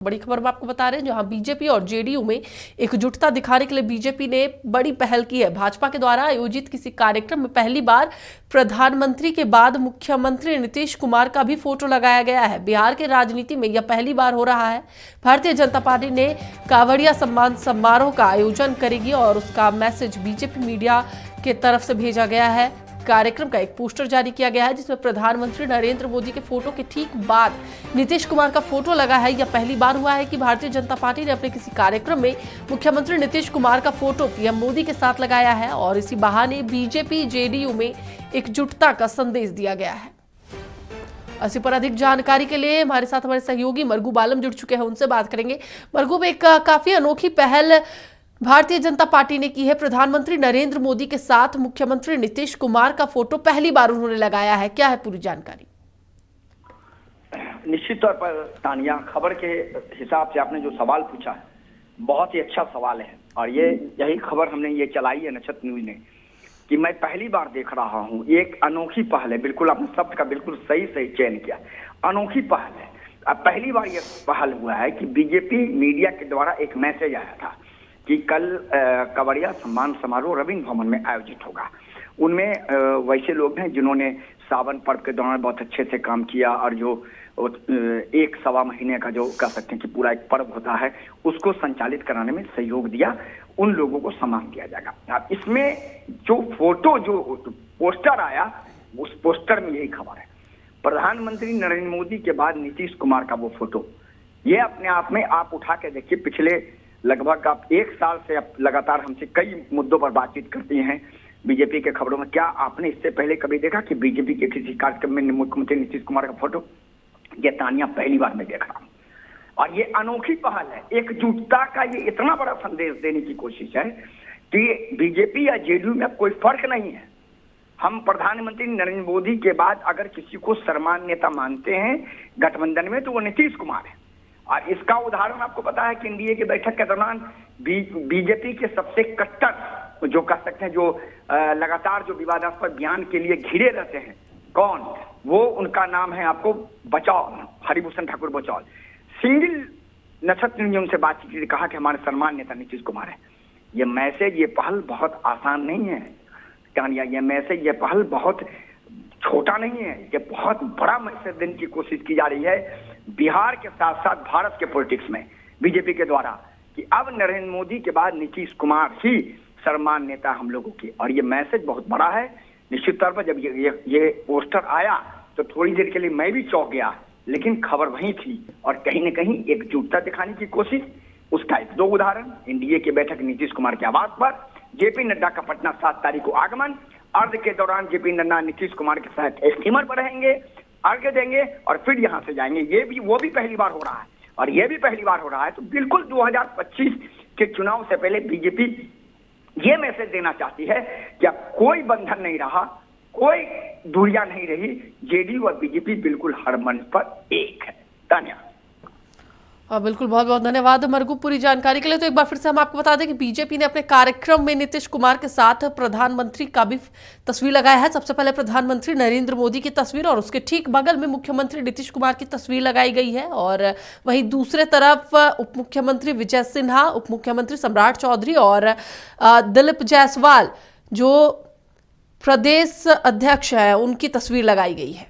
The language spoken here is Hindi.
बड़ी खबर में आपको बता रहे हैं, जहां बीजेपी और जेडीयू में एकजुटता दिखाने के लिए बीजेपी ने बड़ी पहल की है। भाजपा के द्वारा आयोजित किसी कार्यक्रम में पहली बार प्रधानमंत्री के बाद मुख्यमंत्री नीतीश कुमार का भी फोटो लगाया गया है। बिहार के राजनीति में यह पहली बार हो रहा है। भारतीय जनता पार्टी ने कांवड़िया सम्मान समारोह का आयोजन करेगी और उसका मैसेज बीजेपी मीडिया के तरफ से भेजा गया है। कार्यक्रम का एक पोस्टर जारी किया गया है जिसमें प्रधानमंत्री नरेंद्र मोदी के फोटो के ठीक बाद नीतीश कुमार का फोटो लगा है। यह पहली बार हुआ है कि भारतीय जनता पार्टी ने अपने किसी कार्यक्रम में मुख्यमंत्री नीतीश कुमार का फोटो पीएम मोदी के साथ लगाया है और इसी बहाने बीजेपी जेडीयू में एकजुटता का संदेश दिया गया है। इसी पर अधिक जानकारी के लिए हमारे साथ हमारे सहयोगी मरगू बालम जुड़ चुके हैं, उनसे बात करेंगे। मरगू, एक काफी अनोखी पहल भारतीय जनता पार्टी ने की है। प्रधानमंत्री नरेंद्र मोदी के साथ मुख्यमंत्री नीतीश कुमार का फोटो पहली बार उन्होंने लगाया है, क्या है पूरी जानकारी? निश्चित तौर पर तानिया, खबर के हिसाब से आपने जो सवाल पूछा है बहुत ही अच्छा सवाल है और यही खबर हमने ये चलाई है नक्षत्र न्यूज ने कि मैं पहली बार देख रहा हूँ। एक अनोखी पहल है, बिल्कुल आपने शब्द का बिल्कुल सही चयन किया, अनोखी पहल है। अब पहली बार यह पहल हुआ है कि बीजेपी मीडिया के द्वारा एक मैसेज आया था कि कल कांवड़िया सम्मान समारोह रवींद्र भवन में आयोजित होगा। उनमें वैसे लोग हैं जिन्होंने सावन पर्व के दौरान बहुत अच्छे से काम किया और जो एक सवा महीने का जो कह सकते हैं कि पूरा एक पर्व होता है उसको संचालित कराने में सहयोग दिया, उन लोगों को सम्मान दिया जाएगा। अब इसमें जो फोटो जो पोस्टर आया उस पोस्टर में यही खबर है, प्रधानमंत्री नरेंद्र मोदी के बाद नीतीश कुमार का वो फोटो। ये अपने आप में आप उठा के देखिए, पिछले लगभग आप एक साल से आप लगातार हमसे कई मुद्दों पर बातचीत करती हैं बीजेपी के खबरों में। क्या आपने इससे पहले कभी देखा कि बीजेपी के किसी कार्यक्रम में मुख्यमंत्री नीतीश कुमार का फोटो? ये तानिया पहली बार मैं देख रहा हूँ और ये अनोखी पहल है। एकजुटता का ये इतना बड़ा संदेश देने की कोशिश है कि बीजेपी या जेडीयू में अब कोई फर्क नहीं है। हम प्रधानमंत्री नरेंद्र मोदी के बाद अगर किसी को सर्वमान्य नेता मानते हैं गठबंधन में तो वो नीतीश कुमार है। और इसका उदाहरण आपको पता है कि एनडीए की बैठक के दौरान बीजेपी के सबसे कट्टर जो कह सकते हैं, जो लगातार जो विवादास्पद बयान के लिए घिरे रहते हैं, कौन वो? उनका नाम है आपको बचौल, हरिभूषण ठाकुर बचौल। सिंगल नक्षत्र ने उनसे बातचीत की, कहा कि हमारे सम्मान नेता नीतीश कुमार है। ये मैसेज, ये पहल बहुत आसान नहीं है तानिया, ये मैसेज, ये पहल बहुत छोटा नहीं है, ये बहुत बड़ा मैसेज देने की कोशिश की जा रही है बिहार के साथ साथ भारत के पॉलिटिक्स में बीजेपी के द्वारा कि अब नरेंद्र मोदी के बाद नीतीश कुमार ही सर्वमान्य नेता हम लोगों की। और ये मैसेज बहुत बड़ा है। निश्चित तौर पर जब ये पोस्टर आया तो थोड़ी देर के लिए मैं भी चौंक गया, लेकिन खबर वही थी और कहीं न कहीं एकजुटता दिखाने की कोशिश। उसका एक दो उदाहरण, एनडीए की बैठक नीतीश कुमार के आवास पर, जेपी नड्डा का पटना 7 तारीख को आगमन, अर्घ के दौरान जेपी नड्डा नीतीश कुमार के साथ स्टीमर पर रहेंगे, अर्घ देंगे और फिर यहाँ से जाएंगे। वो भी पहली बार हो रहा है और ये भी पहली बार हो रहा है। तो बिल्कुल 2025 के चुनाव से पहले बीजेपी ये मैसेज देना चाहती है कि अब कोई बंधन नहीं रहा, कोई दूरियां नहीं रही, जेडीयू और बीजेपी बिल्कुल हर मंच पर एक है। धन्यवाद। बिल्कुल, बहुत बहुत धन्यवाद मरगू पूरी जानकारी के लिए। तो एक बार फिर से हम आपको बता दें कि बीजेपी ने अपने कार्यक्रम में नीतीश कुमार के साथ प्रधानमंत्री का भी तस्वीर लगाया है। सबसे पहले प्रधानमंत्री नरेंद्र मोदी की तस्वीर और उसके ठीक बगल में मुख्यमंत्री नीतीश कुमार की तस्वीर लगाई गई है और वहीं दूसरे तरफ उप मुख्यमंत्री विजय सिन्हा, उप मुख्यमंत्री सम्राट चौधरी और दिलीप जायसवाल जो प्रदेश अध्यक्ष है, उनकी तस्वीर लगाई गई है।